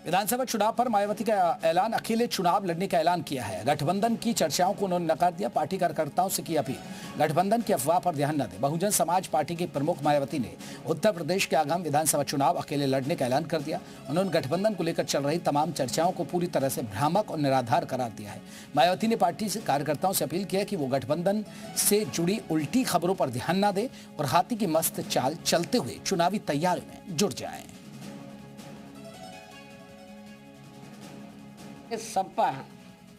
विधानसभा चुनाव पर मायावती का ऐलान, अकेले चुनाव लड़ने का ऐलान किया है। गठबंधन की चर्चाओं को उन्होंने नकार दिया। पार्टी कार्यकर्ताओं से की अपील, गठबंधन की अफवाह पर ध्यान न दें। बहुजन समाज पार्टी की प्रमुख मायावती ने उत्तर प्रदेश के आगामी विधानसभा चुनाव अकेले लड़ने का ऐलान कर दिया। उन्होंने गठबंधन को लेकर चल रही तमाम चर्चाओं को पूरी तरह से भ्रामक और निराधार करार दिया है। मायावती ने पार्टी से कार्यकर्ताओं से अपील किया कि वो गठबंधन से जुड़ी उल्टी खबरों पर ध्यान न दें और हाथी की मस्त चाल चलते हुए चुनावी तैयारी में जुट जाएं। सपा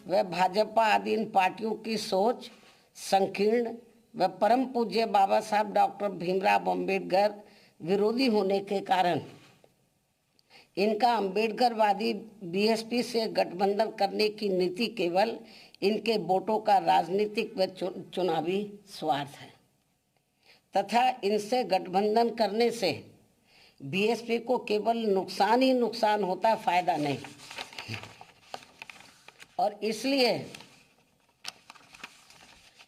व भाजपा आदि इन पार्टियों की सोच संकीर्ण व परम पूज्य बाबा साहब डॉक्टर भीमराव अम्बेडकर विरोधी होने के कारण इनका अम्बेडकरवादी बीएसपी से गठबंधन करने की नीति केवल इनके वोटों का राजनीतिक व चुनावी स्वार्थ है तथा इनसे गठबंधन करने से बीएसपी को केवल नुकसान ही नुकसान होता, फायदा नहीं। और इसलिए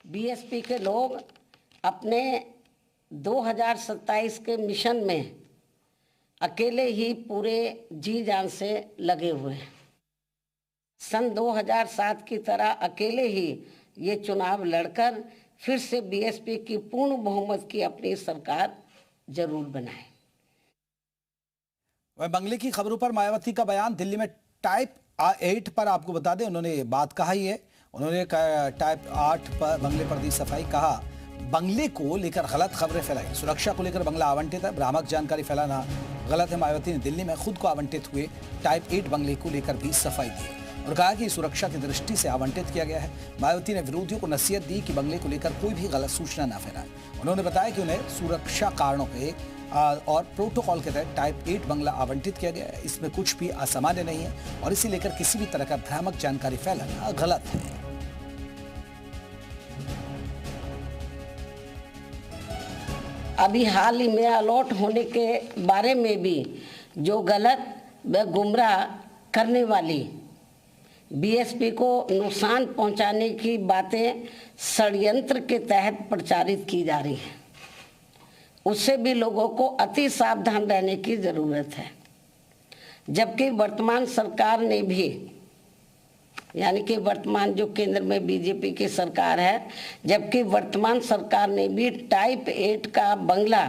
बीएसपी के लोग अपने 2027 के मिशन में अकेले ही पूरे जी जान से लगे हुए हैं। सन 2007 की तरह अकेले ही ये चुनाव लड़कर फिर से बीएसपी की पूर्ण बहुमत की अपनी सरकार जरूर बनाए। वह बंगले की खबरों पर मायावती का बयान, दिल्ली में टाइप 8 पर आपको बता दें उन्होंने ये बात कहा ही है। उन्होंने टाइप 8 पर बंगले पर दी सफाई, कहा बंगले को लेकर गलत खबरें फैलाई, सुरक्षा को लेकर बंगला आवंटित है, भ्रामक जानकारी फैलाना गलत है। मायावती ने दिल्ली में खुद को आवंटित हुए टाइप 8 बंगले को लेकर भी सफाई दी और कहा कि सुरक्षा की दृष्टि से आवंटित किया गया है। मायावती ने विरोधियों को नसीहत दी कि बंगले को लेकर कोई भी गलत सूचना न फैलाए। उन्होंने बताया कि उन्हें सुरक्षा कारणों के और प्रोटोकॉल के तहत टाइप 8 बंगला आवंटित किया गया है। इसमें कुछ भी असामान्य नहीं है और इसे लेकर किसी भी तरह का भ्रामक जानकारी फैलाना गलत है। अभी हाल ही में अलॉट होने के बारे में भी जो गलत व गुमराह करने वाली बीएसपी को नुकसान पहुंचाने की बातें षड्यंत्र के तहत प्रचारित की जा रही है, उससे भी लोगों को अति सावधान रहने की जरूरत है। जबकि वर्तमान सरकार ने भी, यानी कि वर्तमान जो केंद्र में बीजेपी की सरकार है, जबकि वर्तमान सरकार ने भी टाइप 8 का बंगला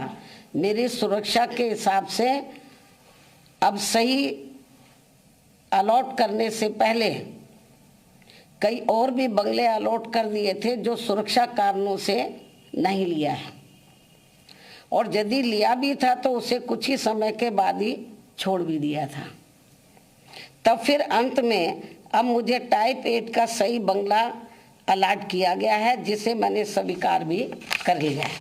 मेरी सुरक्षा के हिसाब से अब सही अलॉट करने से पहले कई और भी बंगले अलॉट कर दिए थे जो सुरक्षा कारणों से नहीं लिया है, और यदि लिया भी था तो उसे कुछ ही समय के बाद ही छोड़ भी दिया था। तब फिर अंत में अब मुझे टाइप 8 का सही बंगला अलॉट किया गया है, जिसे मैंने स्वीकार भी कर लिया है।